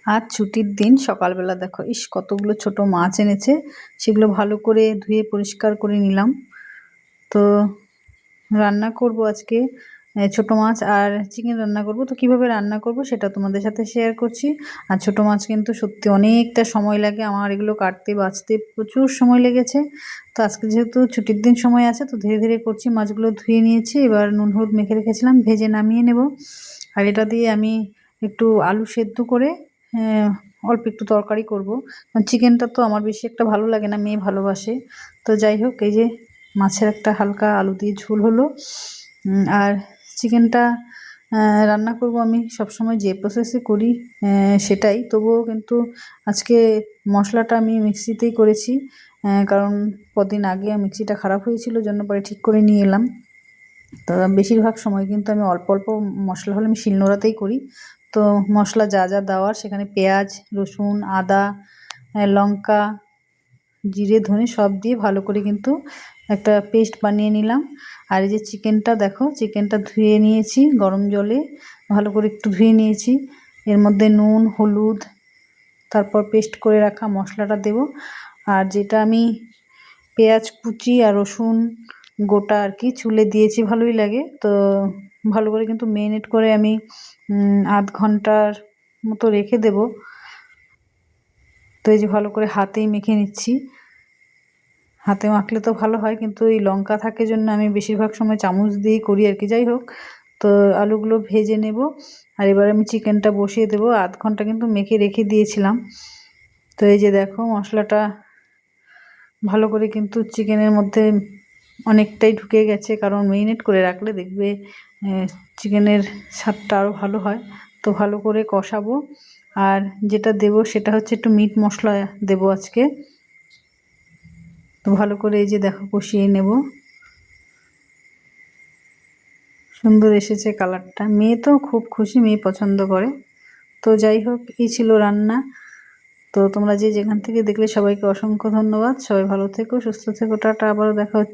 আজ ছুটির দিন সকালবেলা দেখো ইস কতগুলো ছোট মাছ এনেছে, সেগুলো ভালো করে ধুয়ে পরিষ্কার করে নিলাম। তো রান্না করব আজকে ছোট মাছ আর চিকেন রান্না করব। তো কিভাবে রান্না করব সেটা তোমাদের সাথে শেয়ার করছি। আর ছোট মাছ কিন্তু সত্যি অনেকটা সময় লাগে, আমার এগুলো কাটতে বাছতে প্রচুর সময় লেগেছে। তো আজকে যেহেতু ছুটির দিন সময় আছে তো ধীরে ধীরে করছি। মাছগুলো ধুয়ে নিয়েছি, এবার নুন হলুদ মেখে রেখেছিলাম, ভেজে নামিয়ে নেব। আর এটা দিয়ে আমি একটু আলু সেদ্ধ করে অল্প একটু তরকারি করব। চিকেনটা তো আমার বেশি একটা ভালো লাগে না, মেয়ে ভালোবাসে। তো যাই হোক, এই যে মাছের একটা হালকা আলু দিয়ে ঝোল হলো। আর চিকেনটা রান্না করব আমি সবসময় যে প্রসেসে করি সেটাই, তবুও কিন্তু আজকে মশলাটা আমি মিক্সিতেই করেছি, কারণ কদিন আগে মিক্সিটা খারাপ হয়েছিল, জন্য পরে ঠিক করে নিয়ে এলাম। তো বেশিরভাগ সময় কিন্তু আমি অল্প অল্প মশলা হলে আমি শিলনোড়াতেই করি। তো মশলা যা যা দেওয়ার সেখানে পেঁয়াজ, রসুন, আদা, লঙ্কা, জিরে, ধনে সব দিয়ে ভালো করে কিন্তু একটা পেস্ট বানিয়ে নিলাম। আর এই যে চিকেনটা দেখো, চিকেনটা ধুয়ে নিয়েছি গরম জলে, ভালো করে একটু ধুয়ে নিয়েছি। এর মধ্যে নুন, হলুদ, তারপর পেস্ট করে রাখা মশলাটা দেব। আর যেটা আমি পেঁয়াজ কুচি আর রসুন গোটা আর কি ছুলে দিয়েছি, ভালোই লাগে। তো ভালো করে কিন্তু মেরিনেট করে আমি আধ ঘন্টার মতো রেখে দেব। তো এই যে ভালো করে হাতেই মেখে নিচ্ছি, হাতে মাখলে তো ভালো হয়, কিন্তু এই লঙ্কা থাকে জন্য আমি বেশিরভাগ সময় চামচ দিয়েই করি আর কি। যাই হোক, তো আলুগুলো ভেজে নেব। আর এবার আমি চিকেনটা বসিয়ে দেবো, আধ ঘন্টা কিন্তু মেখে রেখে দিয়েছিলাম। তো এই যে দেখো মশলাটা ভালো করে কিন্তু চিকেনের মধ্যে অনেকটাই ঢুকে গেছে, কারণ মেরিনেট করে রাখলে দেখবে চিকেনের স্বাদটা আরও ভালো হয়। তো ভালো করে কষাবো। আর যেটা দেব সেটা হচ্ছে একটু মিট মশলা দেব আজকে। তো ভালো করে এই যে দেখো কষিয়ে নেব, সুন্দর এসেছে কালারটা, মেয়ে তো খুব খুশি, মেয়ে পছন্দ করে। তো যাই হোক, এই ছিল রান্না। তো তোমরা যে যেখান থেকে দেখলে সবাইকে অসংখ্য ধন্যবাদ। সবাই ভালো থেকো, সুস্থ থেকো, টাটা, আবারও দেখা হচ্ছে।